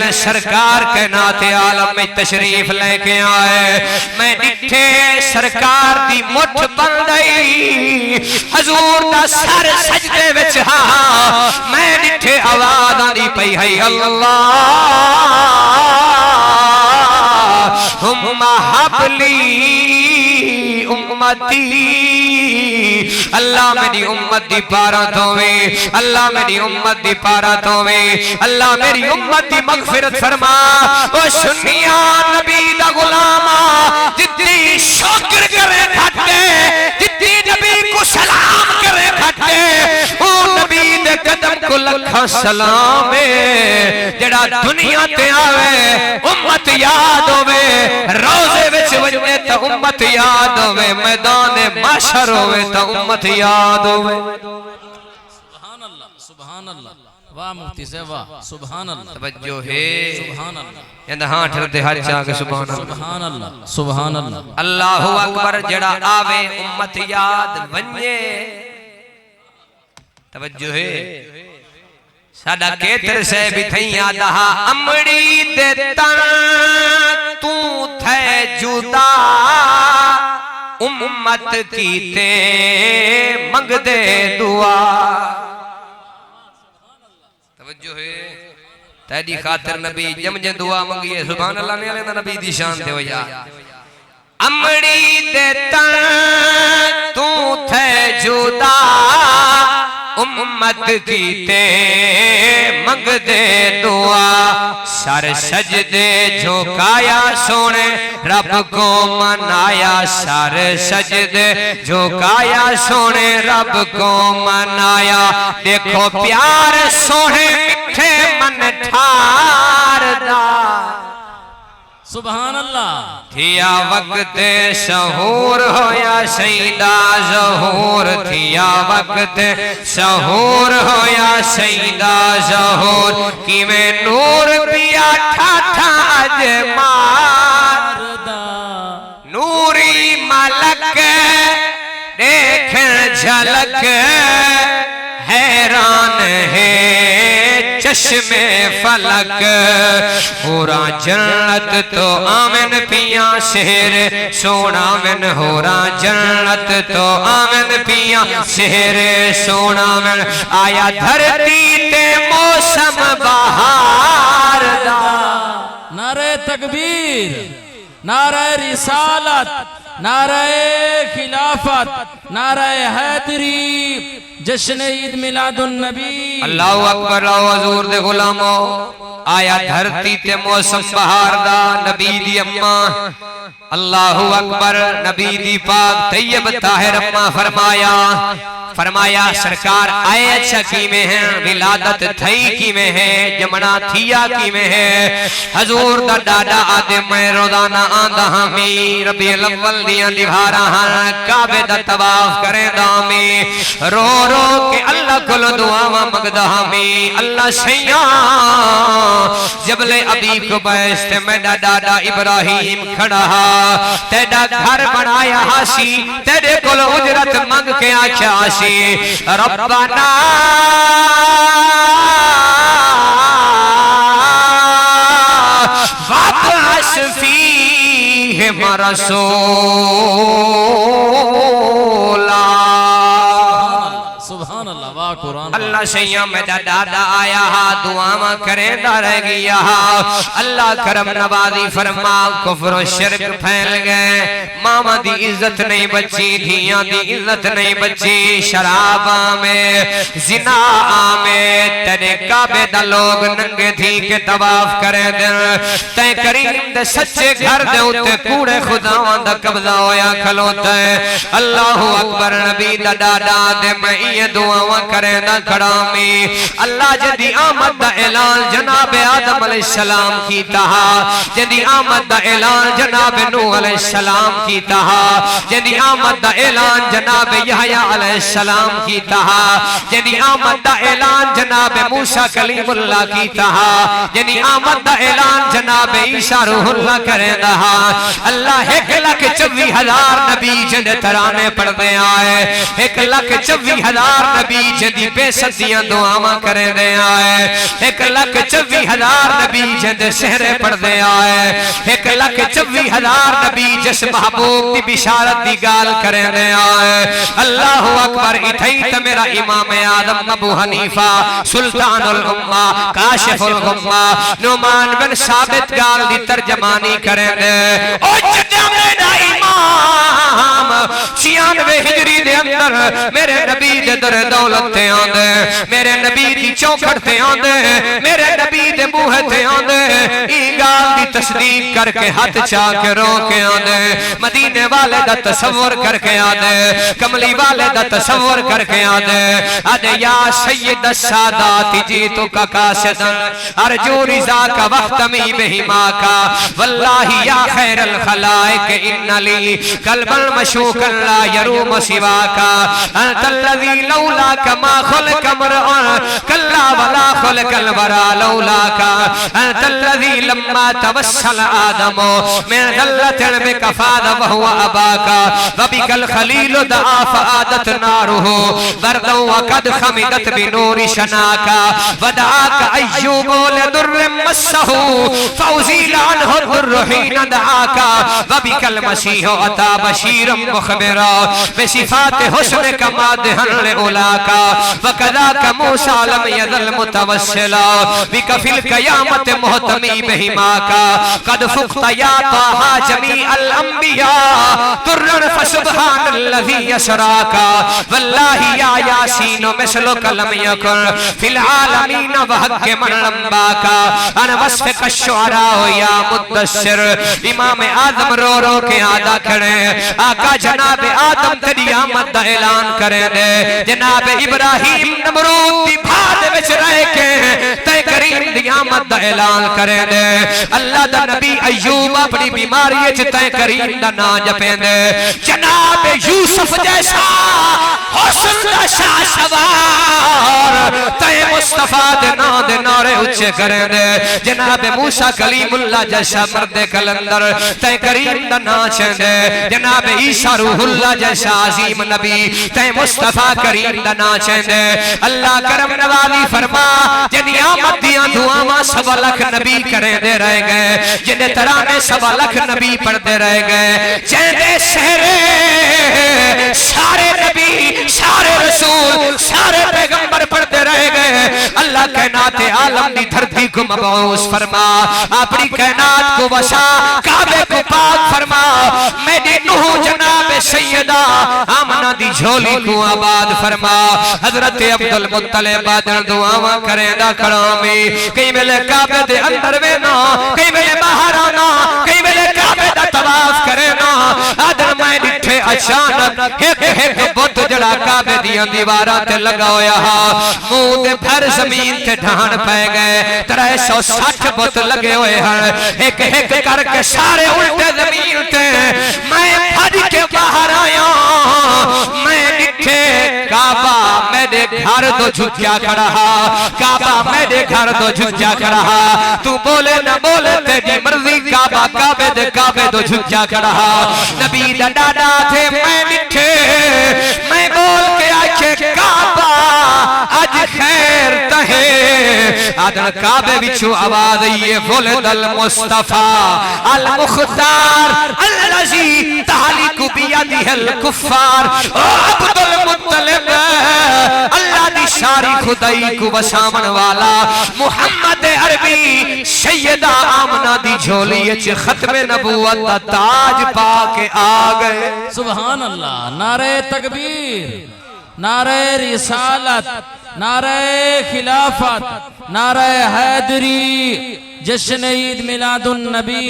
में सरकार के नाते आलम में तशरीफ लेके आए। मैं डिठे सरकार दी मुठ बन गई, हजूर दा सर सजदे विच हा। मैं डिठे आवाज आंदी पई है अल्लाह हुम्मा हबली उम्मती, अल्लाह मेरी उम्मत दी पारत होवे, अल्लाह मेरी उम्मत दी पारत होवे, अल्लाह मेरी उम्मत दी मगफिरत फरमा। ओ सुन्निया नबी दा गुलामा जितनी शुक्र करे घटे, जितनी नबी को सलाम करे घटे, ओ नबी दे कदम को लखा सलाम है। जेड़ा दुनिया ते आवे उम्मत याद होवे, रोजे विच वजने तो उम्मत याद होवे, मैदान माशर होवे तो उम्मत याद होवे। सुभान अल्लाह, सुभान अल्लाह, वाह मुफ्ती से वाह, सुभान अल्लाह। तवज्जो है, सुभान अल्लाह। इंदा हां ठरते हर चा के सुभान अल्लाह, सुभान अल्लाह, सुभान अल्लाह। अल्लाहु अकबर जड़ा आवे उम्मत याद वन्ने। तवज्जो है, साडा केतर से भी थैया दहा अमड़ी दे तन तू थे जुदा, उम्मत कीते मंगदे दुआ। तवज्जो है, तेरी खातिर नबी जमजे दुआ मंगिए, सुभान अल्लाह ने आले नबी दी शान ते होया। अमड़ी दे तन तू थे जुदा, उम्मत कीते मंगदे दुआ। सर सजदे झुकाया सोने रब को मनाया, सर सजदे झुकाया सोने रब को मनाया। देखो प्यार सोने मिठे मन ठार दा, सुभान अल्लाह। थिया वक्त शहूर होया शहीदा ज़हूर, थिया वक्त शहूर होया शहीदा ज़हूर। किवें नूर पिया ठाठा अजमार दा, नूरी मलक देखें झलक हैरान है चश्मे फलक। होरा जन्नत तो आमन पिया शेर सोना मन, होरा जन्नत तो आमन पिया शेर सोना मन। आया धरती ते मौसम बहार दा, नारे तकबीर, नारे रिसालत, नारे खिलाफत, नारे हैदरी, जश्न ईद मिलादुन नबी। अल्लाहु अकबर, हजूर दे गुलामो। आया धरती ते मौसम बहार दा, नबी दी अम्मा अल्लाहु अकबर नबी दी पाक तैयब ताहिर अम्मा फरमाया, फरमाया सरकार आए अच्छा की में है, विलादत थई की में है, जमना थिया की में है। हजूर दा दादा आदे मैं रोजाना आंदा हमी रबीउल अव्वल दियां दिवारा हां काबे दा तवाफ करेंदा हमी, रो रो के अल्लाह कोलो दुआवां मंगदा हमी। अल्लाह सैया जबले अबी को बैस ते मेरा दादा इब्राहिम खड़ा हा, तेरा घर बनाया हासी, तेरे कोलो उजरत मंग के आख्या हासी रब्बाना वाबअस फीहिम रसूला। सुभान अल्लाह, वाह कुरान। अल्लाह सैया मेरा दादा आया हा, दुआवा करेंदा रह गया हा। अल्लाह करम नवाजी फरमा, कुफ्र और शिरक फैल गए, मामा दी इज्जत नहीं बची, धियां दी इज्जत नहीं बची, शराबा में जिना में तेरे काबे दा लोग नंगे थी के तवाफ करे दे, तै करीम दे सच्चे घर दे उते कूड़े खुदावां दा कब्जा होया खलोता है। अल्लाहु अकबर, नबी दा दादा दे मैं ये दुआवां करे ना खड़ामी। अल्लाह जदी आमद दा ऐलान जनाब आदम अलैहिस्सलाम कीता हा, जदी आमद दा ऐलान जनाब नूह अलैहिस्सलाम कीता हा, जदी आमद दा ऐलान जनाब यहया अलैहिस्सलाम कीता हा, जदी आमद दा ऐलान जनाब मूसा कलीमुल्लाह कीता हा, जदी आमद दा ऐलान जनाब ईसा रूहुल्लाह करेंदा हा। अल्लाह 1,24,000 नबी जिंदे तराने पढ़दे आए, 1,24,000 नबी जिंदी बेसत दियां दुआवां करे दे आए 1,24,000 नबी जिंद सहरे पढ़ दे आए 1,24,000 नबी जिस महबूब की बिशारत की गाल करे दे आए अल्लाहु अकबर इथई ते मेरा इमाम आदम अबू हनीफा सुल्तानुल उम्मा काशिफुल गुम्मा नुमान बिन साबित गाल दी तर्जमानी करे दे ओ जदा मेरा इमाम 96 हिजरी दे अंदर मेरे नबी दे दर दौलत ते आंदे मेरे नबी दी चौखट ते आंदे मेरे नबी दे मुंह ते आंदे ई गाल दी तस्दीक करके हाथ चा के रो के आंदे मदीने वाले दा तसव्वुर करके आंदे कमली वाले दा तसव्वुर करके आंदे अदे या सय्यद सादात जीतु का कासिदन अर्जू रिजा का वक्तमी बहिमा का वल्लाही या खैरल खलाइक इन्नली कल्बल मशूकन ला यरूम सिवा का अंतल्लज़ी लौला कमा खुलक मरअन कल्ला वला खुलकल वरा लौला का अंतल्लज़ी लम्मा तवस्सल आदमो मिन दल्लतिन बिकफाद वहुवा अबाका वबिकल खलील दआ फआदत नारुहु बरदौ वक़द खमिदत बिनूरि शनाका वदआक अय्यूब लिदुर्र मस्सहु फौज़ीला अन्हु दुर्र हीन दआका वबिकल मसीह अता बशीरम मुखबिरा बिसिफात हुस्न कमा दहन उलाका वकदाक मूसा लम यज़ल मुतवस्सिला बिकफिल क़यामत मुहतमी बहिमा का कद फुख्त या ताहा जमी अल अंबिया तुर्रन फसुबहानल्लज़ी यसराका वल्लाही या यासीन मिस्लु कलम यकुन फिल आलमीन वहक मन लंबाका अन वस्फ कशुअरा या मुद्दस्सिर इमाम आदम रो रो के आदा खड़े आका जनाब आदम तेरी आमद दा ऐलान करे दे जनाब इब्राहिम नमरूद दी भाद विच रह के तय करीम दी आमद दा ऐलान करे दे अल्लाह दा नबी अय्यूब अपनी बीमारी च तय करीम दा नाम जपेंदे जनाब यूसुफ जैसा हुस्न दा शाह सवार तय मुस्तफा दे नाम दे नारे ऊंचे करे दे जनाब मूसा कलीमुल्लाह जैसा मर्द कलंदर तय करीम दा नाम चंदे जनाब ईसा रूहुल्लाह जैसा अजीम नबी तय मुस्तफा करीम दा नाम चंदे अल्लाह करम नवाजी फरमा जिन्नी आमद दियां दुआवां 1.25 लाख नबी करे दे रह गए जिन्ने तराने 1.25 लाख नबी पढ़ते रह गए चंदे सहरे सारे नबी सारे रसूल सारे पैगंबर पढ़ते रह गए अल्लाह कायनात आलम दी धरती को मबऊस फरमा अपनी कायनात को वसा काबे को पाक फरमा मेरी नूह जनाब सैयदा आमना दी झोली को आबाद फरमा हजरत अब्दुल मुत्तलिब बादल दुआवां करेंदा खड़ामी कई वेले काबे दे अंदर वेना कई वेले बाहर आना कई वेले काबे दा तवाफ करना आदर मैं डिठे अचानक एक बुत जड़ा काबे दी दीवारां ते लगा होया मुंह दे भर जमीन ते ढाण पै गए 360 बुत लगे हुए हैं एक एक करके सारे उल्टे जमीन ते मैं भज के बाहर आया मैं डिठे काबा मेरे घर तो झुकिया खड़ा काबा मेरे घर तो झुकिया खड़ा तू बोले ना बोले तेरी मर्जी काबा काबे तो झुकिया खड़ा नबी दा डाडा थे मैं डिठे मैं बोल के आखे काबा आज खैर तहे आदन काबे विचो आवाज ये बोले दल मुस्तफा अल मुख्तार अल्लज़ी तालिकु बियदिहिल कुफ्फार ओ अब्दुल मुत्तलिब अल्लाह दी सारी खुदाई को वसावन वाला मुहम्मद अरबी सैयदा आमना दी झोली च खत्मे नबूवत दा ताज पा के आ गए सुभान अल्लाह नारे तकबीर नारे रिसालत नारे खिलाफत नारे हैदरी जश्न ईद मिलादुन नबी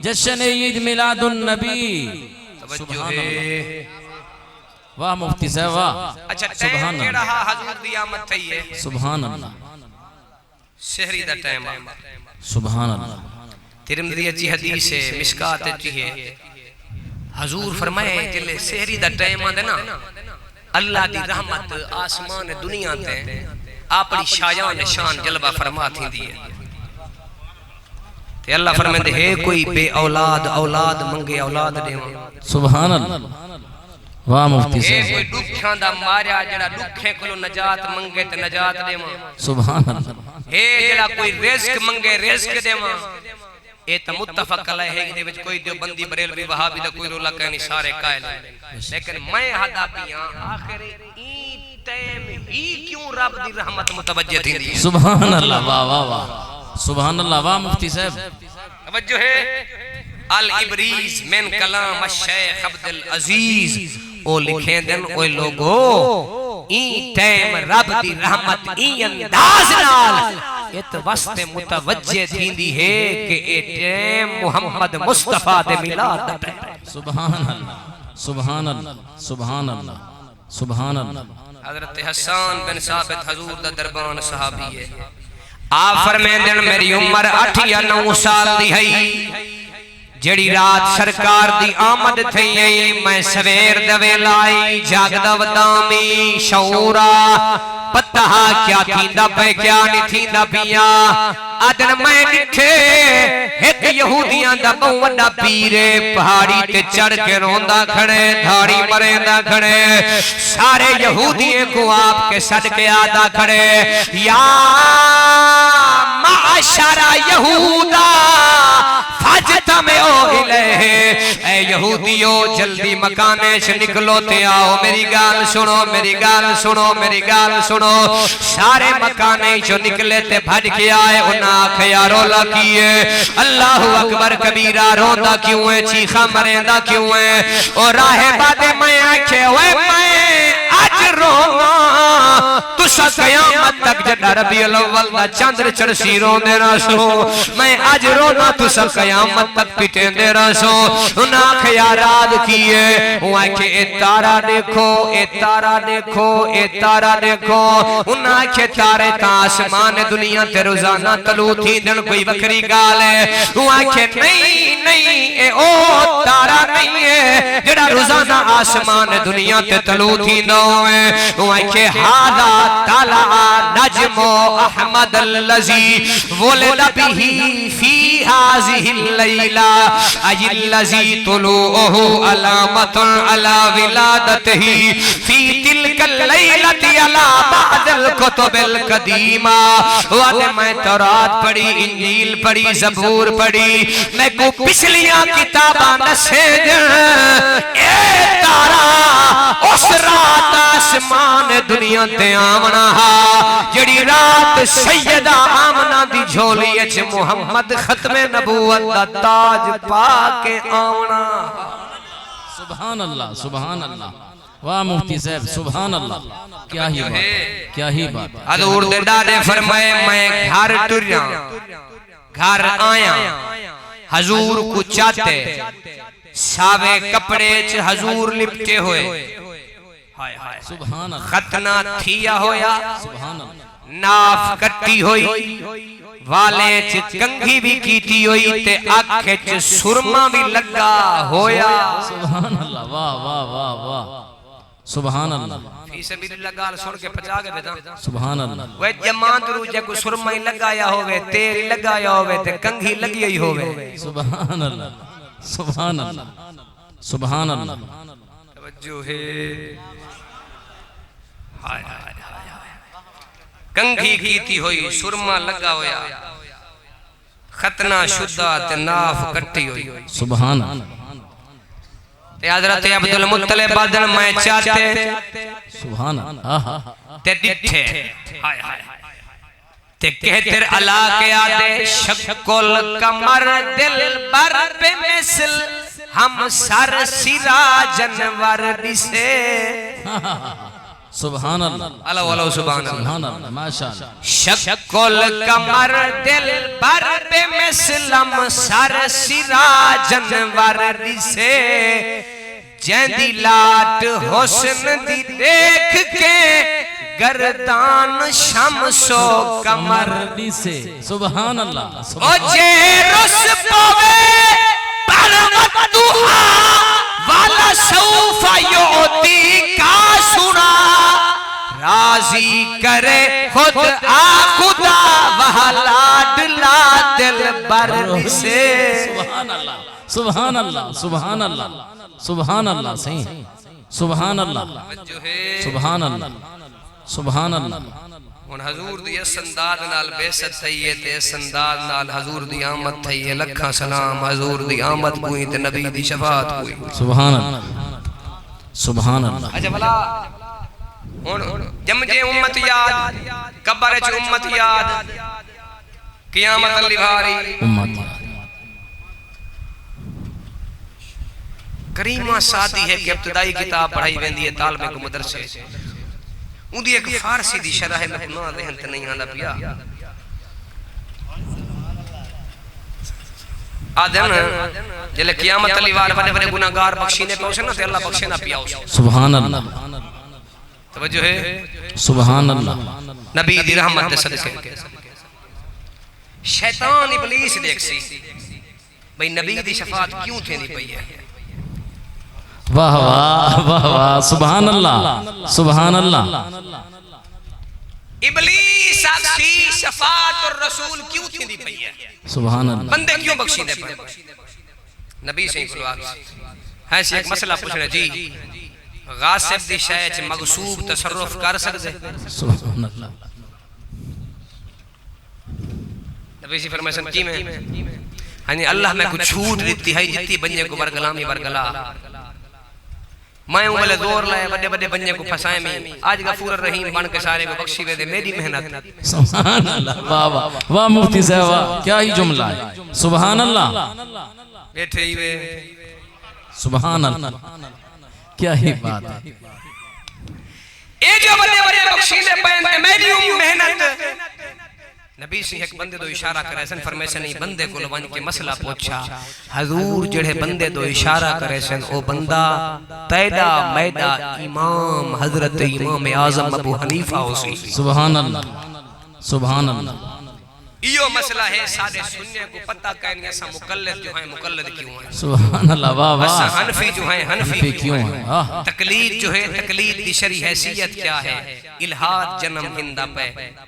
जश्न ईद मिलादुन नबी वाह मुफ्ती साहब वाह अच्छा टाइम केड़ा हुजूर दी आमद थई है सुभान अल्लाह शहरी दा टाइम सुभान अल्लाह तिरमिज़ी की हदीस है मिशकात ची है हुजूर फरमाए जिले शहरी दा टाइम आंदे ना अल्लाह दी रहमत आसमान दुनिया ते अपनी शायान शान जलवा फरमा थींदी है ते अल्लाह फरमांदे है कोई बे औलाद औलाद मंगे औलाद देवा सुभान अल्लाह वाह मुफ्ती ए साहब कोई दुखियां दा मारिया जेड़ा दुखे कोलो नजात मंगे ते नजात देवा सुभान अल्लाह ए जेड़ा कोई रिस्क मंगे रिस्क देवा ए त मुत्तफक अलैह है दे विच कोई देवबंदी बरेलवी वहाबी दा कोई रोला कहनी सारे कायल लेकिन मैं हदा पिया आखिर ई टाइम ही क्यों रब दी रहमत मुतवज्जे थींदी है सुभान अल्लाह वाह वाह वाह सुभान अल्लाह वाह मुफ्ती साहब तवज्जो है अल इब्रीज मिन कलाम शेख अब्दुल अजीज ओ लिखे दिन ओए लोगो ई टाइम रब दी रहमत ई अंदाज नाल इत वास्ते मुतवज्जे थींदी है कि ए टाइम मोहम्मद मुस्तफा दे मिलाद दा टाइम सुभान अल्लाह सुभान अल्लाह सुभान अल्लाह सुभान अल्लाह हजरत हसन बिन साबित हुजूर दा दरबान सहाबी है आप फरमांदे मेरी उम्र 8 या 9 साल दी है जड़ी रात सरकार दी आमद थई मैं सवेर दे वेला आई जागदा वदामी शऊरा पता क्या थींदा पे क्या नहीं थींदा पिया अदन मैं दिखे एक यहूदियां दा बहुत वड्डा पीर पहाड़ी ते चढ़ के रोंदा खड़े धाड़ी मरेंदा खड़े सारे यहूदियों को आपके सद के आदा खड़े या माशरा यहूदा ए यहूदियो जल्दी मकाने से निकलो ते आओ मेरी गाल सुनो मेरी गाल सुनो मेरी गाल सुनो सारे मकाने जो निकले ते भज के आए उन्हें आखिया रोला किए अल्लाह अकबर कबीरा रोंदा क्यों है चीखा मरेंदा क्यों है और राहे बादे मैं आखे ओए मैं आज रोवा तुसा कयामत तक जड़ा रबीउल अव्वल दा चंद्र चढ़सी रोंदे रसो मैं आज रोना तुसा कयामत तक पिटेंदे रसो उन्हें आखिया राज किए वो आखे ए तारा देखो ए तारा देखो ए तारा देखो उन्हें आखे तारे ता आसमान दुनिया ते रोजाना तलू थी दिन कोई बकरी गाल है वो आखे नहीं नहीं ए ओ तारा नहीं है जेड़ा रोजाना आसमान दुनिया ते तलू थी दो है वो आखे हादा ताला नजमो अहमद अल्लज़ी वुलिद बिही फी हाज़िहिल लैला अय्यल्लज़ी तुलूहु अलामतुन अला विलादतिही फी तिलकल लैलति अला बअदल कुतुबिल कदीमा वादे मैं तौरात पढ़ी इंजील पढ़ी ज़बूर पढ़ी मैं को पिछलियां किताबां दसे ए तारा उस रात आसमान दुनिया ते आवना हा जड़ी रात सैयदा आमना दी झोली च मुहम्मद खत्मे नबूवत दा ताज पा के आवना सुभान अल्लाह सुभान अल्लाह वाह मुफ्ती साहब सुभान अल्लाह क्या ही बात क्या ही बात हजूर दे दादे फरमाए मैं घर टुरिया घर आया हजूर को चाहते सावे कपड़े च हजूर लिपटे हुए सुभान अल्लाह खतना थिया होया सुभान अल्लाह नाफ कट्टी होई वाले च कंघी भी कीती होई ते आंखें च सुरमा भी लगा होया सुभान अल्लाह वाह वाह वाह वाह सुभान अल्लाह फी सबीलिल्लाह गाल सुन के पचा के बेटा सुभान अल्लाह वे जमात रू जे को सुरमा ही लगाया होवे तेल लगाया होवे ते कंघी लगी ही होवे सुभान अल्लाह सुभान अल्लाह सुभान अल्लाह तवज्जो है हाय हाय कंघी कीती हुई सुरमा लगा होया खतना शुद्धा ते नाफ कट्टी हुई सुभान ते हजरत अब्दुल मुत्तलिब बदन मैं चाहते सुभान अल्लाह ते दिठे हाय हाय ते कहते अला के आदे शक्ल कमर दिल बर पे मिसल हम सर सिरा जनवर दिसे सुभान अल्लाह अल्लाह अल्लाह सुभान सुभान अल्लाह माशाअल्लाह शक्ल कमर दिल बर पे मिसलम सर सिरा जनवर दिसे जैंदी लाट हुस्न दी देख के गर्दान शमसो कमर दिसे सुभान अल्लाह ओ जे रस पवे परवत दुहा वाला सौफा युती का सुना राजी करे खुद आ खुदा वह लाडला दिल बर से सुभान अल्लाह सुभान अल्लाह सुभान अल्लाह सुभान अल्लाह सही सुभान अल्लाह सुभान अल्लाह सुभान अल्लाह हुन हजूर दी इस अंदाज नाल बेइज्जत थई है ते इस अंदाज नाल हजूर दी आमद थई है लखा सलाम हजूर दी आमद कोई ते नबी दी शफाअत कोई सुभान अल्लाह सुभान अल्लाह अच्छा भला हुन जमजे उम्मत याद कब्र च उम्मत याद क़यामत अल्ली भारी उम्मत करीमा सादी है कि इब्तिदाई किताब पढ़ाई वेंदी है तालबे को मदरसे उदी एक फारसी दी शरह है मैं ना जहन ते नहीं आंदा पिया आदन जले क़यामत अली वार बड़े बड़े गुनाहगार बख्शीने पहुंचे ना ते अल्लाह बख्शे ना पिया सुभान अल्लाह तवज्जो है सुभान अल्लाह नबी दी रहमत दे सदके शैतान इब्लीस देखसी भाई नबी दी शफाअत क्यों थेंदी पई है वाह वाह वाह वाह सुभान अल्लाह सुभान अल्लाह इब्लीस आखसी शफाअत और रसूल क्यों थींदी पई है सुभान अल्लाह बंदे क्यों बख्शींदे पए नबी से खुलवा है से एक मसला पूछना जी गासिब दी शय च मगसूब तसर्रुफ कर सकदे सुभान अल्लाह नबी से फरमाया की में यानी अल्लाह में कुछ छूट दी है जितनी बंदे को बरगलामी बरगला मैं उमले जोर लाए बड़े बड़े बंदे को फसाए में आज गफूर रहीम बन के सारे को बख्शी वे दे मेरी मेहनत सुभान अल्लाह वाह वाह वाह मुफ्ती साहब वाह क्या ही जुमला है सुभान अल्लाह बैठे ही वे सुभान अल्लाह क्या ही बात है ए जो बड़े बड़े बख्शीले पहनते मेरी मेहनत नबी सिंह एक बंदे तो इशारा करे सन फरमाया नहीं बंदे को वन के मसला पूछा हजूर जेड़े बंदे तो इशारा करे सन ओ बंदा तैदा मैदा इमाम हजरत इमाम आजम अबू हनीफा होसी सुभान अल्लाह सुभान अल्लाह इयो मसला है सादे सुन्ने को पता कहने सा मुकल्लिद जो है मुकल्लिद क्यों है सुभान अल्लाह वाह वाह हनफी जो है हनफी क्यों है तकलीद जो है तकलीद की शरी हैसियत क्या है इल्हाद जन्म हिंदा पे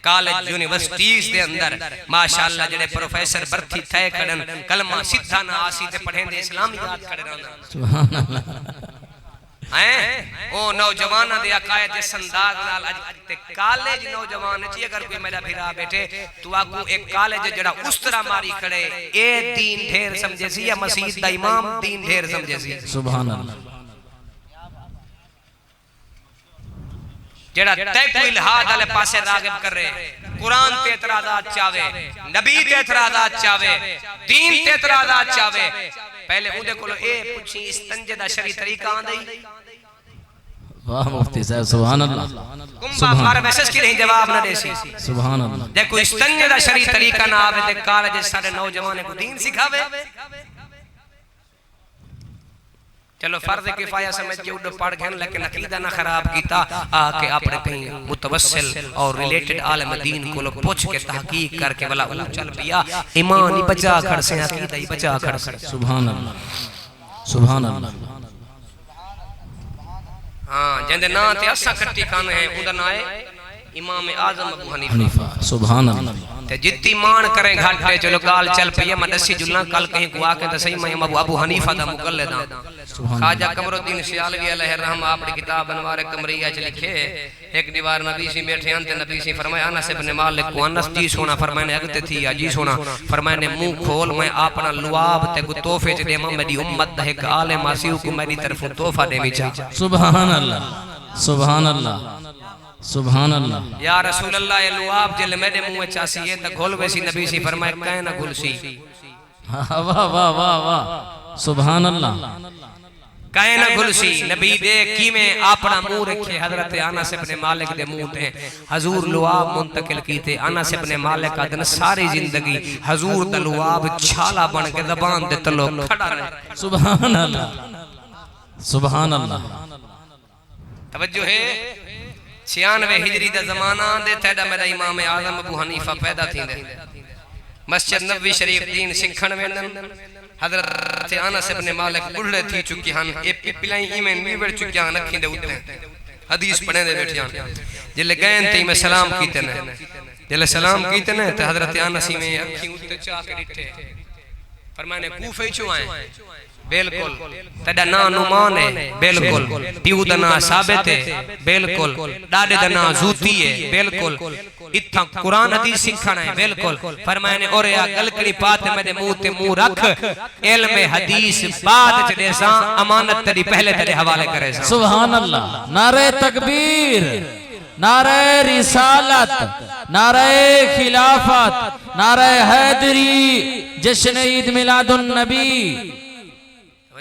कॉलेज यूनिवर्सिटीज दे अंदर माशाअल्लाह जेड़े प्रोफेसर भर्ती तय करन कलमा सीधा ना आसी ते पढ़ेंदे इस्लामियात करे रहंदा सुभान अल्लाह हैं ओ नौजवान दे अकायद इस अंदाज नाल अज ते कॉलेज नौजवान ची अगर कोई मेरा भिरा बैठे तो आकू एक कॉलेज जड़ा उस तरह मारी खड़े ए दीन ढेर समझे सी या मस्जिद दा इमाम दीन ढेर समझे सी सुभान अल्लाह जेड़ा तय को इल्हाद वाले पासे रागिब कर रहे कुरान ते एतराजात चावे नबी ते एतराजात चावे दीन ते एतराजात चावे पहले उदे कोलो ए पूछी इस्तंजे दा शरी तरीका आंदई वाह मुफ्ती साहब सुभान अल्लाह कुंबा मार मैसेज की नहीं जवाब ना देसी सुभान अल्लाह देखो इस्तंजे दा शरी तरीका ना आवे ते कॉलेज सारे नौजवान को दीन सिखावे चलो फर्ज किफाया समझ के उड़ पढ़ गए लेकिन अकीदा ना खराब कीता आके अपने कहीं मुतवस्सिल और रिलेटेड आलम दीन को लोग पूछ के तहकीक करके वाला चल पिया ईमान ही बचा खड़ से अकीदा ही बचा खड़ से सुभान अल्लाह सुभान अल्लाह हां जंदे ना ते असा कट्टी खाने है उदा ना है इमाम आजम अबू हनीफा सुभान अल्लाह ते जितनी मान करें घाटे चलो गाल चल पिया मैं दसी जुलना कल कहीं को आके तो सही मैं अबू हनीफा दा मुकल्लिद हां खाजा कमरुद्दीन सियालवी अलैहि रहम अपनी किताब अनवार कमरिया च लिखे एक दीवार नबी सी बैठे अंत नबी सी फरमाया अनस इब्न मालिक को अनस जी सोना फरमाने अगते थी जी सोना फरमाने मुंह खोल मैं अपना लुआब ते को तोहफे च देमा मेरी उम्मत दा एक आलिम आसी को मेरी तरफ तोहफा देवी चा सुभान अल्लाह सुभान अल्लाह सुभान अल्लाह या रसूल अल्लाह ये लुआब जल मेरे मुंह में चासी है त घोल वैसी नबी सी फरमाए कहे ना घुलसी वाह वाह वाह वाह सुभान अल्लाह कहे ना घुलसी नबी दे की में अपना मुंह रखे हजरत अनस इब्न मालिक दे मुंह ते हजूर लुआब मुंतकिल कीते अनस इब्न मालिक अदन सारी जिंदगी हजूर दा लुआब छाला बन के ज़बान दे तलो खड़ा रहे सुभान अल्लाह सुभान अल्लाह तवज्जो है 96 हिजरी दा जमाना दे तेदा मेरा इमाम आजम अबू हनीफा पैदा थींदे मस्जिद नबवी शरीफ दीन सिखण वेंदन हजरत अनस इब्न मालिक बुढ़े थी चुकी हन ए पिपलाई ईमें नीवड़ चुकिया नखी दे उते हदीस पढ़े दे बैठियां जिले गए ते मैं सलाम कीते ने जिले सलाम कीते ने ते हजरत अनस में अखी उते चा के डिठे फरमाने कूफे चो आए बिल्कुल तेरा ना नुमान है बिल्कुल प्यू दा ना साबित है बिल्कुल डाडे दा ना जूती है बिल्कुल इत्था कुरान हदीस सिखाना है बिल्कुल फरमाया ने और या गलकड़ी पात मेरे मुंह ते मुंह रख इल्म हदीस बाद च देसा अमानत तेरी पहले तेरे हवाले करे सा सुभान अल्लाह नारे तकबीर नारे रिसालत नारे खिलाफत नारे हैदरी जश्न ईद मिलादुन नबी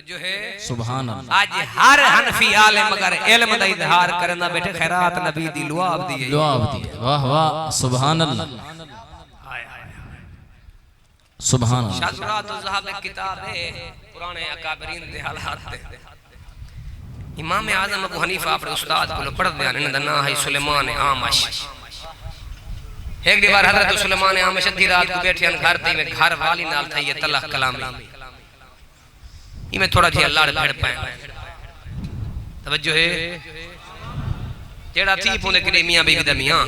जो है सुभान अल्लाह आज हर हनफी आलिम मगर इल्म दा इजहार करना बैठे खैरात नबी दी लुआब दी वाह वाह सुभान अल्लाह सुभान अल्लाह शाजुरात ज़हाब किताब है पुराने अकाबरीन दे हालात दे इमाम आजम अबू हनीफा अपने उस्ताद को पढ़ दिया ने दा ना है सुलेमान आमश एक बार हजरत सुलेमान आमश अधी रात को बैठे घर ते में घर वाली नाल थई तलख कलामी इमें थोड़ा जी लड़ भड़ पाए तवज्जो है जेड़ा थी पुने के मियां बीवी दा मियां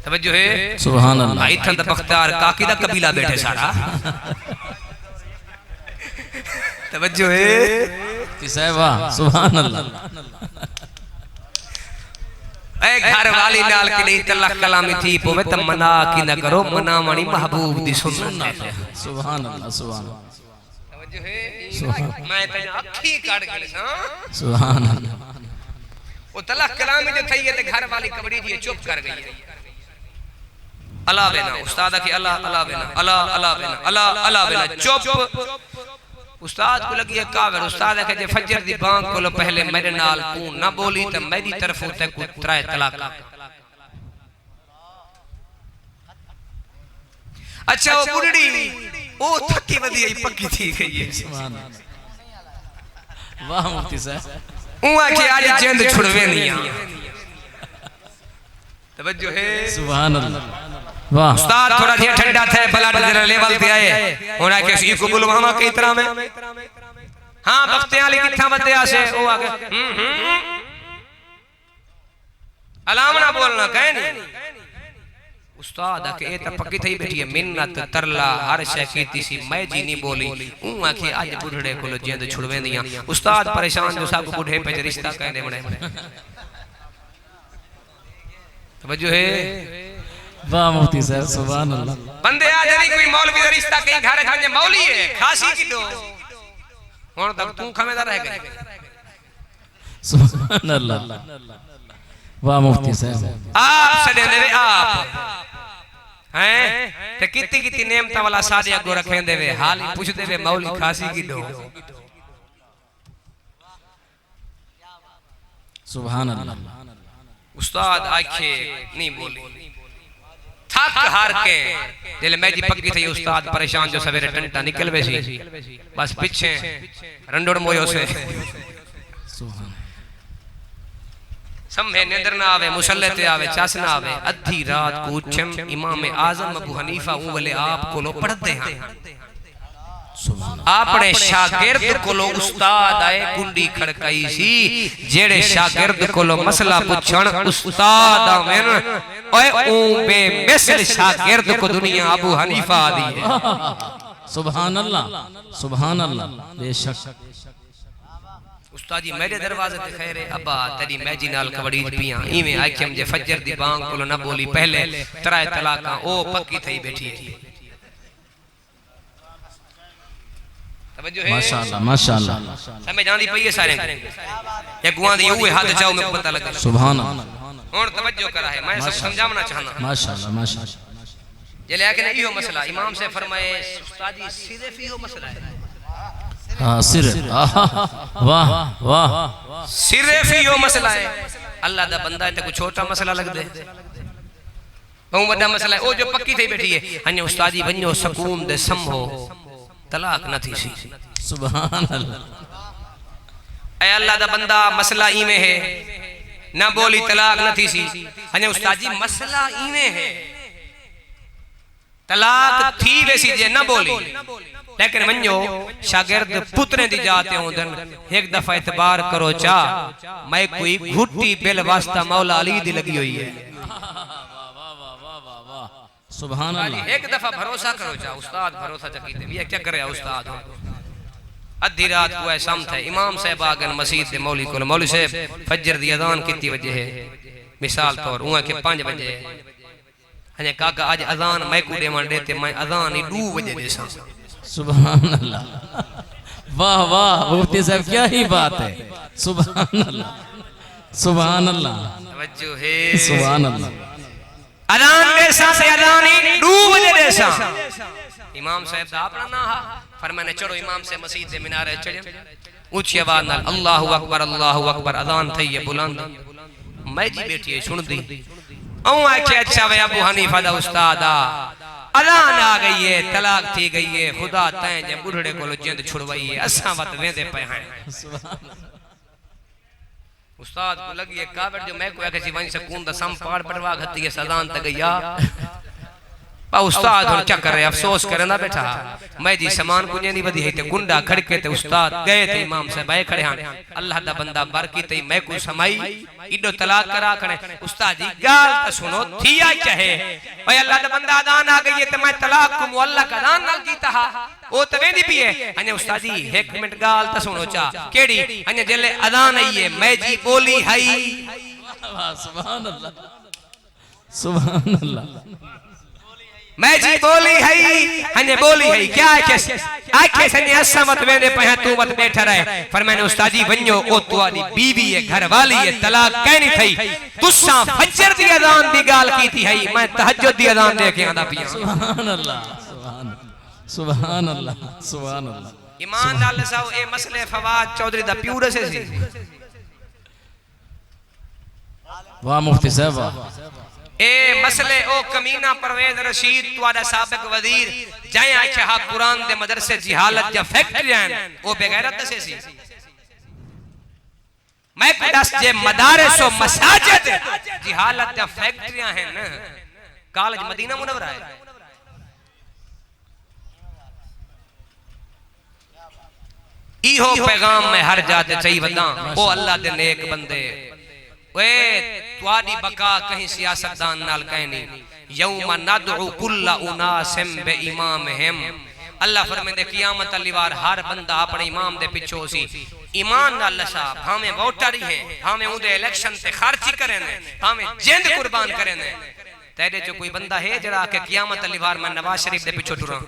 तवज्जो है सुभान अल्लाह इथन दा बख्तियार काकी दा कबीला बैठे सारा तवज्जो है किसे वाह सुभान अल्लाह ए घर वाली नाल के नहीं तलक कलामी थी पोवे त मना की न करो मना मणी महबूब दी सुन्नत है सुभान अल्लाह सुभान तवज्जो है मैं त अखी काट गई सा सुभान अल्लाह वो तलक कलामी जो थई है ते घर वाली कबड़ी जी चुप कर गई है अला बेना उस्ताद की अला अला बेना अला अला बेना अला अला बेना चुप उस्ताद को लगी है कावर उस्ताद है जे फजर दी बांग को पहले मेरे नाल तू ना बोली त मेरी तरफ ते को त्राय तलाक अच्छा वो बुढ़ड़ी ओ थकी वदी पक्की थी गई है सुभान अल्लाह वाह मुफ्ती साहब उआ के आज जिंद छुड़वे नहीं तवज्जो है सुभान अल्लाह वाह उस्ताद थोड़ा जिया ठंडा थे ब्लड जरा लेवल पे आए होना के सी को बुलवामा की तरह में हां बख्ते वाली किथा बदया से ओ आगे अलाम ना बोलना कहे नहीं उस्ताद के ए त पक्की थई बैठी है मिन्नत तरला हर शय कीती सी मैं जी नहीं बोली ऊ आखे आज बुढ़ड़े को जिंद छुड़वेंदियां उस्ताद परेशान जो सब बुढ़े पे रिश्ता कहने बने तवज्जो है वाह मुफ्ती साहब सुभान अल्लाह बंदे आ जरी कोई मौलवी दा रिश्ता कहीं घर खाने मौली है खासी किलो हुन तक तू खमेदा रह गई सुभान अल्लाह वाह मुफ्ती साहब आप सदे देवे आप हैं ते कितनी कितनी नेमता वाला सादे अगो रखें देवे हाल ही पूछ देवे मौली खासी किलो सुभान अल्लाह उस्ताद आखे नहीं बोली थक हार के दिल में जी पक्की थी उस्ताद परेशान जो सवेरे टंटा निकल वैसी बस पीछे रंडोड़ मोयो से सम्भे निंदर ना आवे मुसल्ले ते आवे चास ना आवे अद्धी रात को उठम इमाम आजम अबू हनीफा ऊ वाले आप को लो पढ़ते हैं अपने शागिर्द को लो उस्ताद आए कुंडी खड़काई सी जेड़े शागिर्द को लो मसला पूछण उस्ताद आवेन ओए ओ बेमिसल शागिर्द को दुनिया अबू हनीफा दी है सुभान अल्लाह बेशक उस्ताद जी मेरे दरवाजे ते खैरे अब्बा तेरी मैजी नाल कबड़ी पिया इवें आखियम जे फजर दी बांग को ना बोली पहले त्राय तलाका ओ पक्की थई बैठी है माशाअल्लाह माशाअल्लाह समझ आंदी पई है सारे ये गुआं दी ओए हाथ जाओ मैं पता लगा सुभान अल्लाह और तवज्जो करा है मैं सब समझावना चाहना माशाअल्लाह माशाअल्लाह जे लेकिन इहो मसला इमाम से फरमाए उस्ताद जी सिर्फ इहो मसला है हां सिर वाह वाह सिर्फ इहो मसला है अल्लाह दा बंदा है ते कोई छोटा मसला लग दे बहु बड़ा मसला है ओ जो पक्की थई बैठी है हने उस्ताद जी वन्यो सुकून दे संभो तलाक न थी सी सुभान अल्लाह ए अल्लाह दा बंदा मसला इवें है ना बोली तलाक न थी सी हने उस्ताद जी मसला इवें है तलाक थी वैसी जे न बोली लेकिन वन्यो शागिर्द पुत्रे दी जाते होंदन एक दफा इतबार करो चा मैं कोई घुट्टी बिल वास्ता मौला अली दी लगी हुई है सुभान अल्लाह एक दफा भरोसा करो चा उस्ताद भरोसा चकीते भी क्या करे उस्ताद अद्धी रात को शाम था इमाम साहब आ गए मस्जिद दे मौलवी को मौलवी साहब फजर दी अजान कितनी बजे है मिसाल तौर उहा के 5 बजे हने काका आज अजान मैं को देवन देते मैं अजान ही 2 बजे देसा सुभान अल्लाह वाह वाह मुफ्ती साहब क्या ही बात है सुभान अल्लाह सुभान अल्लाह तवज्जो है सुभान अल्लाह अजान देसा से अजान ही 2 बजे देसा इमाम साहब दा अपना ना हा फरमाने चढ़ो इमाम से मस्जिद दे मीनारे चढ़े ऊंची आवाज नाल अल्लाहु अकबर अजान थई है बुलंद मैं जी बैठी है सुन दी औ आखे अच्छा वे अबू हनीफा दा उस्ताद अजान आ गई है तलाक थी गई है खुदा तै जे बुढ़ड़े को जिंद छुड़वाई है असा वत वेंदे पे हैं उस्ताद को लगी है कावड़ जो मैं को आखे सी वहीं सकून दा सम पाड़ पड़वा गती है सजान त गया पा उस्ताद और क्या कर रहे अफसोस करना बैठा मैं जी सामान कुछ नहीं बदी है ते गुंडा खड़के ते उस्ताद गए थे इमाम साहब आए खड़े हां अल्लाह दा बंदा बरकी ते मैं को समाई इडो तलाक करा खड़े उस्ताद जी गाल त सुनो थिया चाहे ओए अल्लाह दा बंदा अजान आ गई है ते मैं तलाक को मुअल्लक अजान नाल कीता हा ओ त वेंदी पी है अने उस्ताद जी 1 मिनट गाल त सुनो चा केड़ी अने जेले अजान आई है मैं जी बोली हई वाह सुभान अल्लाह सुभान अल्लाह मैं जी बोली है हने बोली है क्या आखे सने असा मत वेंदे पे तू मत बैठा रहे पर मैंने उस्ताद जी वन्यो ओ तुआदी बीवी है घर वाली है तलाक कहनी थई तुसा फजर दी अजान दी गाल कीती है मैं तहज्जुद दी अजान दे के आंदा पिया सुभान अल्लाह सुभान अल्लाह सुभान अल्लाह ईमान नाल साओ ए मसले फवाद चौधरी दा प्यूर से सी वाह मुफ्ती साहब वाह ए मसले ओ कमीना परवेज रशीद तुआदा साबिक वजीर जाए आखे हा कुरान दे मदरसे जिहालत या फैक्ट्री हैं ओ बेगैरत से सी मैं को दस जे मदारिस और मसाजिद जिहालत या फैक्ट्रियां हैं ना कॉलेज मदीना मुनव्वरा है इहो पैगाम में हर जाते चाहिए वदा ओ अल्लाह दे नेक बंदे वे तुआदी बका कहीं सियासतदान नाल कहनी यौम नदउ कुल्ल उनासिम बे इमामहिम अल्लाह फरमांदे क़यामत अली वार हर बंदा अपने इमाम दे पिछो सी ईमान नाल लसा भावे वोटर ही हैं भावे उदे इलेक्शन ते खर्ची करे ने भावे जिंद कुर्बान करे ने तेरे जो कोई बंदा है जरा के क़यामत अली वार मैं नवाज शरीफ दे पिछो टुरा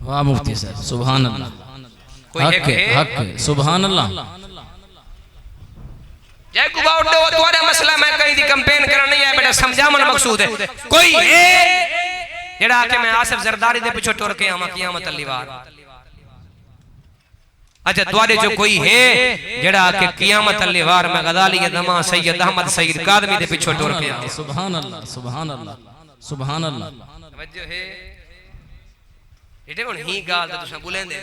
वाह मुफ्ती साहब सुभान अल्लाह कोई हक है सुभान अल्लाह जय को बाउट दो तुम्हारा मसला मैं कहीं दी कैंपेन करना नहीं है बेटा समझावन मकसूद है कोई है जेड़ा के मैं आसिफ जरदारी दे पीछे टुर के आवा क़यामत अली वार अच्छा तुम्हारे जो कोई है जेड़ा के क़यामत अली वार में गजाली दमा सैयद अहमद सईद कादमी दे पीछे टुर के आवा सुभान अल्लाह सुभान अल्लाह सुभान अल्लाह तवज्जो है एटे कोन ही गाल तो तुसा बुलेंदे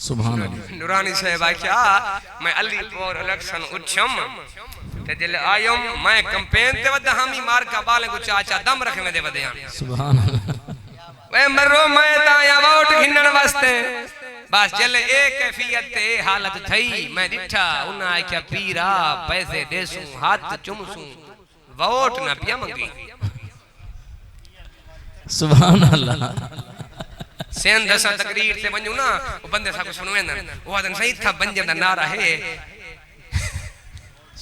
सुभान अल्लाह नूरानी साहब आख्या मैं अलीपुर इलेक्शन उठम ते दिल आयम मैं कैंपेन ते वद हामी मार का बाले को चाचा दम रख में दे वदया सुभान अल्लाह वे मरो मैं ता या वोट घिनन वास्ते बस जले एक कैफियत ते हालत थई मैं दिठा उना आख्या पीरा पैसे देसू हाथ चुमसू वोट ना पिया मंगी सुभान अल्लाह सेन दसा तकरीर से वणू ना वो बंदे सा को सुनवे ना वो आदन सही था बंजर दा नारा है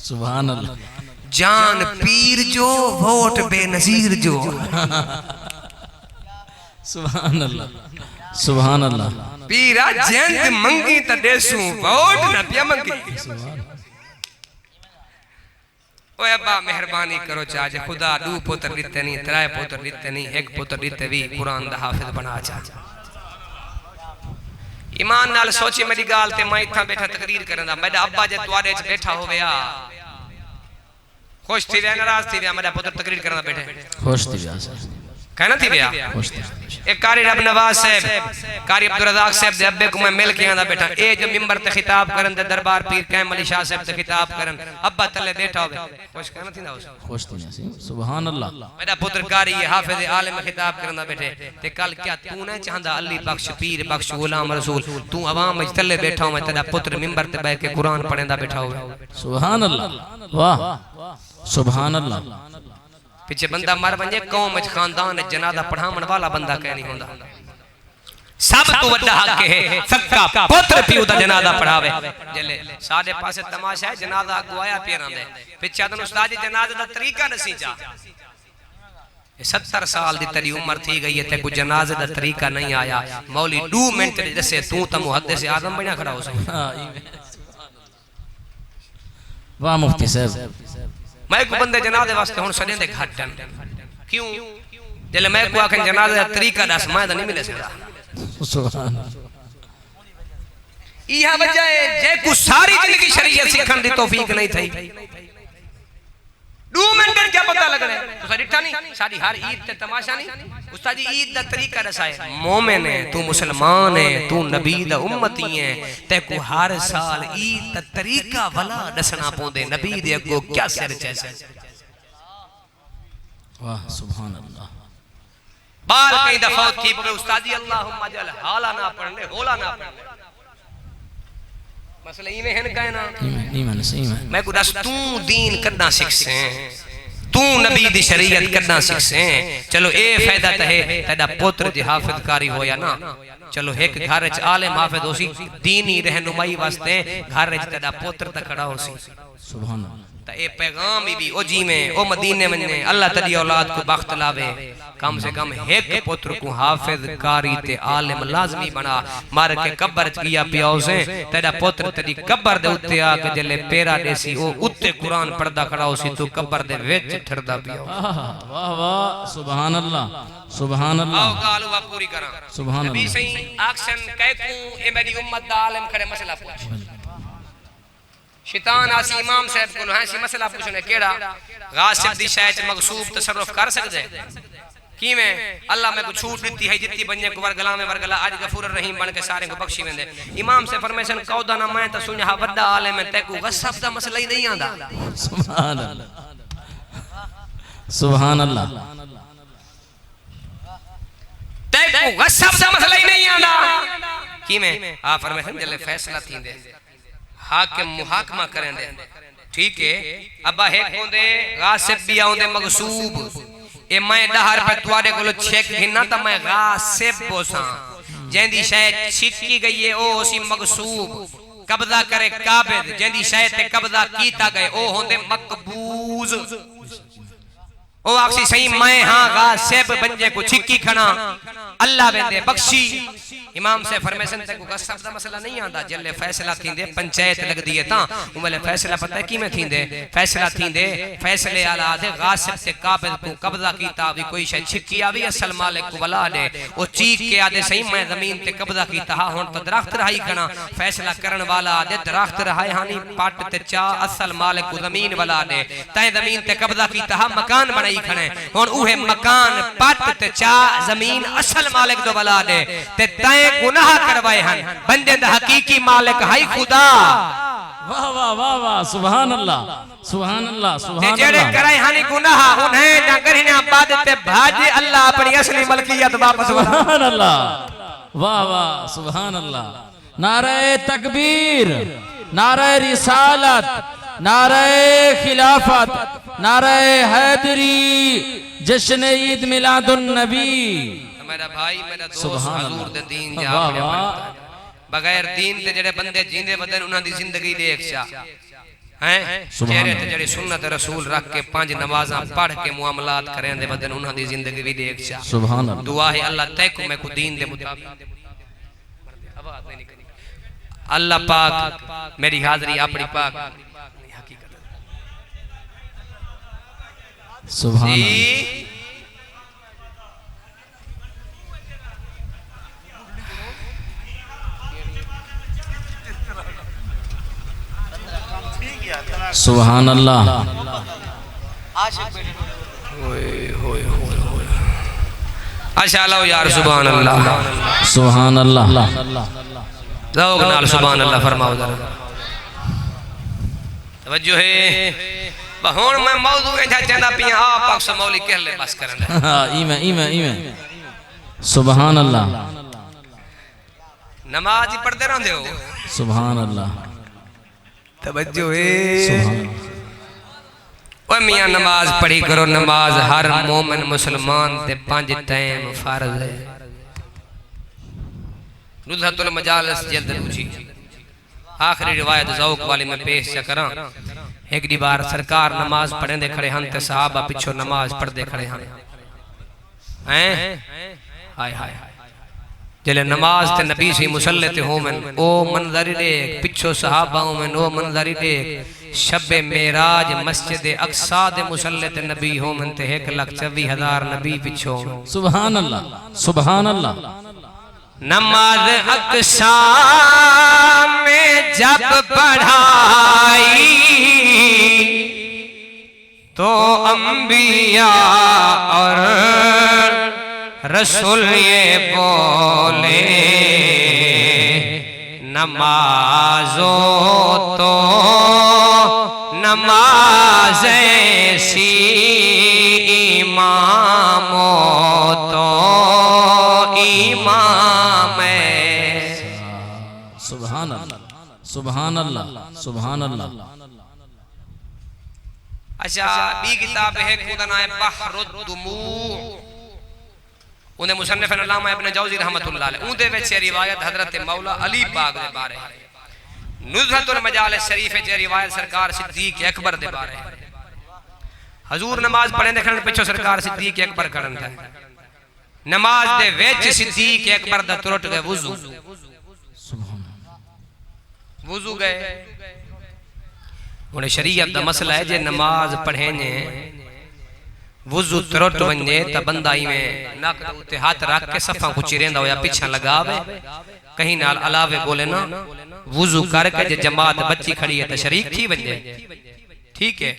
सुभान अल्लाह जान पीर जो वोट बेनजीर जो सुभान अल्लाह सुभान अल्लाह पीरा जिंद मंगी त देसू वोट ना पिया मंगी ओए अब्बा मेहरबानी करो चाज खुदा 2 पुत्र दिते नहीं 3 पुत्र दिते नहीं 1 पुत्र दिते भी कुरान दा हाफिज बना चाज ईमान नाल सोची मेरी गाल ते मैं इथा बैठा तकरीर करंदा मेरा अब्बा जे तुआरे च बैठा होवेया खुश थी वे नाराज थी वे मेरा पुत्र तकरीर करना बैठे खुश थी वे कहना थी वे खुश थी एक कारी रब नवाज साहब कारी अब्दुल रज़ाक साहब दे अब्बे को मैं मिल के आंदा बैठा ए जो मिंबर ते खिताब करन दे दरबार पीर कैम अली शाह साहब ते खिताब करन अब्बा तले बैठा होवे खुश कहना थी ना खुश थी ना सुभान अल्लाह मेरा पुत्र कारी हाफिज आलिम खिताब करना बैठे ते कल क्या तू न चाहंदा अली बख्श पीर बख्श गुलाम रसूल तू अवाम में तले बैठा हो मैं तेरा पुत्र मिंबर ते बैठ के कुरान पढ़ेंदा बैठा होवे सुभान अल्लाह वाह सुभान अल्लाह पीछे बंदा मर वने कौम च खानदान जनादा पढ़ावन वाला बंदा कह नहीं होंदा सब तो वड्डा हक है सक्का पुत्र पियो दा जनाजा पढ़ावे जले साडे पासे तमाशा है जनाजा अगवाया पेरां दे पिछा तन उस्ताद जी जनाजे दा तरीका नसी जा 70 साल दी तेरी उम्र थी गई है ते को जनाजे दा तरीका नहीं आया मौली 2 मिनट जैसे तू त मुहद्दिस आजम बना खड़ा हो सके वाह मुफ्ती साहब मैं को बंदे जनाजे वास्ते हुन सदे दे घाटन क्यों जले मैं को आखन जनाजे दा तरीका दस मैं नहीं मिले सकदा सुभान इहा वजह है जे को सारी जिंदगी शरीयत सीखन दी तौफीक नहीं थई 2 मिनट क्या पता लगने तो सारी नहीं सारी हर ईद ते तमाशा नहीं उस्ताद जी ईद दा तरीका दसाए मोमिन है तू मुसलमान है तू नबी दा उम्मती है ते को हर साल ईद दा तरीका वाला दसना पोंदे नबी दे अगो क्या सिर जैसे वाह सुभान अल्लाह बार कई दफा थी पे उस्ताद जी अल्लाहुम्मा जल हाला ना पढ़ने होला ना पढ़ने मसला ई में है कहना ईमान सही में मैं को दस तू दीन कदा सीख से तू नबी दी शरीयत कदा सीख से चलो ए फायदा तहे तेरा पुत्र जी हाफिज कारी होया ना चलो एक घर च आलिम हाफिज होसी दीनी रहनुमाई वास्ते घर च तेरा पुत्र त खड़ा होसी सुभान अल्लाह त ए पैगाम भी ओ जी में ओ मदीने में अल्लाह तेरी औलाद को बख्त लावे कम से कम एक पुत्र को हाफिज कारी ते आलिम लाजमी बना मार के कब्र च गया पिया से तेरा पुत्र तेरी कब्र दे उत्ते आके जले पेरा देसी ओ उत्ते कुरान पढ़दा खड़ा होसी तू कब्र दे विच ठरदा पिया वाह वाह सुभान अल्लाह सुभान अल्लाह आओ गाल वा पूरी करा सुभान नबी अल्लाह सही एक्शन कह को ए मेरी उम्मत दा आलिम खड़े मसला पूछ शैतान आसी इमाम साहब को है सी मसला पूछने केड़ा गासिब दी शायद मगसूब तसर्रुफ कर सकदे की में अल्लाह में को छूट देती है जितनी बन्ने को वर्गला में वर्गला आज गफूर रहीम बन के सारे को बख्शी वेंदे इमाम से फरमाइशन कौदा ना मैं त सुनहा वड्डा आलिम है ते को गसब दा मसला ही नहीं आंदा सुभान अल्लाह सुभान अल्लाह ते को गसब दा मसला ही नहीं आंदा की में आ फरमाइशन जले फैसला थींदे हाकिम मुहाकमा करें दे ठीक है अब्बा है कोंदे गासिब भी आउंदे मगसूब ए मैं 10 रुपए तुआरे कोलो चेक घिना त मैं गासिब बोसा जेंदी शायद छिकी गई है ओ ओसी मगसूब कब्जा करे काबिद जेंदी शायद ते कब्जा कीता गए ओ होंदे मकबूज ओ आखसी सही मैं हां गासिब बंजे को छिकी खना अल्लाह वेंदे बख्शी इमाम से फरमाइशन तक गसब दा मसला नहीं आंदा जल्ले फैसला थींदे पंचायत लगदी है ता उमले फैसला पता है की में थींदे फैसला थींदे फैसले आला दे गासिब से काबिल को कब्जा कीता भी कोई शय छिकी आवी असल मालिक को वला दे ओ चीख के आदे सही मैं जमीन ते कब्जा कीता हा हुन तो दरख्त रहाई कना फैसला करन वाला आदे दरख्त रहाई हानी पट ते चा असल मालिक को जमीन वला दे तय जमीन ते कब्जा कीता हा मकान बनाई खने हुन उहे मकान पट ते चा जमीन असल मालिक दो वला दे ते तय गुनाह करवाए हन बंदे दा हकीकी मालिक है खुदा वाह वाह वाह वाह सुभान अल्लाह सुभान अल्लाह सुभान जेड़े करे हनी गुनाह उन्हें ना करने बाद ते भाज अल्लाह अपनी असली मलकियत वापस सुभान अल्लाह वाह वाह सुभान अल्लाह नारे तकबीर नारे रिसालत नारे खिलाफत नारे हैदरी जश्न ईद मिलादुन नबी मेरा भाई मेरा दोस्त हजूर दे दीन जा अपने बगैर दीन ते जेड़े बंदे जींदे बदन उन्हां दी जिंदगी देख चा हैं चेहरे ते जेड़े सुन्नत रसूल रख के 5 नमाज़ां पढ़ के मुआमलात करें दे बदन उन्हां दी जिंदगी भी देख चा सुभान अल्लाह दुआ है अल्लाह तय को मैं को दीन दे मुताबिक अल्लाह पाक मेरी हाजिरी अपनी पाक हकीकत सुभान अल्लाह सुभान अल्लाह अच्छा लो यार सुभान अल्लाह सुभान अल्लाह ज़ौक़ नाल सुभान अल्लाह फरमाओ जरा तवज्जो है बहुन मैं मौजू ए चंदा पिया आप पाक मौली कह ले बस करन हां इमे सुभान अल्लाह नमाज ही पढ़ते रहंदे हो सुभान अल्लाह तवज्जो है ओ मियां नमाज पढ़ी करो नमाज हर मोमिन मुसलमान ते 5 टाइम फर्ज है नुज़हतुल मजालिस जल्द दूजी आखिरी रिवायत ज़ौक़ वाली में पेश करा। एक दी बार सरकार नमाज पढ़े खड़े हन ते सहाबा पिछो नमाज पढ़ते खड़े हन हैं हाय हाय जले नमाज ते नबी से मुसल्ले ते होमन ओ मंजर देख पिछो सहाबा होमन ओ मंजर देख शबे मेराज मस्जिद अक्सा दे मुसल्ले ते नबी होमन ते 1,24,000 नबी पिछो। सुभान अल्लाह सुभान अल्लाह। नमाज अक्सा में जब पढ़ाई तो अंबिया और रसूल ये बोले नमाजो तो नमाज ऐसी इमामो तो इमाम सुभान अल्लाह सुभान अल्लाह सुभान अल्लाह। अच्छा बी किताब है खुदा नाम है बहरुद्दुमू उन्हें मुसन्निफ अल्लामा इब्न जौज़ी रहमतुल्लाह अलैह उनदे विच रिवायत हजरत मौला अली पाक दे बारे नुज़हतुल मजालिस शरीफ च रिवायत सरकार सिद्दीक अकबर दे बारे हजूर नमाज पढ़े देखण पिछो सरकार सिद्दीक अकबर करन था नमाज दे विच सिद्दीक अकबर दा तुरट गए वुजू वुजू गए हुन शरीयत दा मसला है जे नमाज पढ़े ने वुजू तुरट वने त बंदा में नक उते हाथ रख के सफा कुची रहंदा होया पीछा लगावे कहीं नाल अलावे बोले ना वुजू करके जे जमात बच्ची खड़ी है त शरीक थी वने ठीक है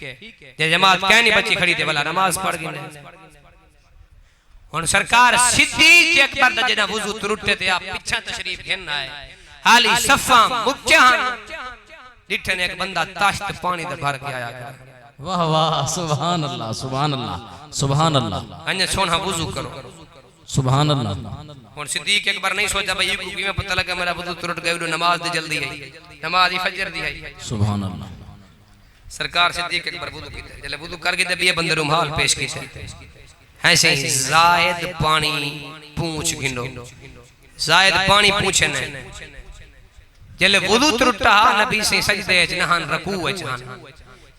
जे जमात कहनी बच्ची खड़ी ते वाला नमाज पढ़ गई हुन सरकार सिद्दीक अकबर दा जेना वुजू तुरटे ते आप पीछा तशरीफ घेन आए हाली सफा मुक्या डिठे ने एक बंदा ताश्त पानी दे भर के आया वाह वाह सुभान अल्लाह सुभान अल्लाह सुभान अल्लाह। अन्य सोना वुजू करो सुभान अल्लाह। और सिद्दीक अकबर नहीं सोचा भाई को में पता लगा मेरा वुजू तुरट गया नमाज दे जल्दी आई नमाज फजर दी आई सुभान अल्लाह। सरकार सिद्दीक अकबर वुजू कीते जले वुजू करके ते बे बंदे रुमाल पेश कीते ऐसे ही जायद पानी पूंछ गिनो जायद पानी पूछे ने जले वुजू तुरटा नबी से सजदे च नहान रकू च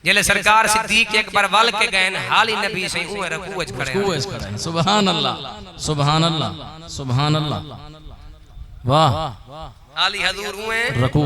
जले सरकार सिद्दीक अकबर वाल के गए हाली नबी से ऊ रकू च खड़े सुभान अल्लाह सुभान अल्लाह सुभान अल्लाह वाह हाली हजूर ऊ रकू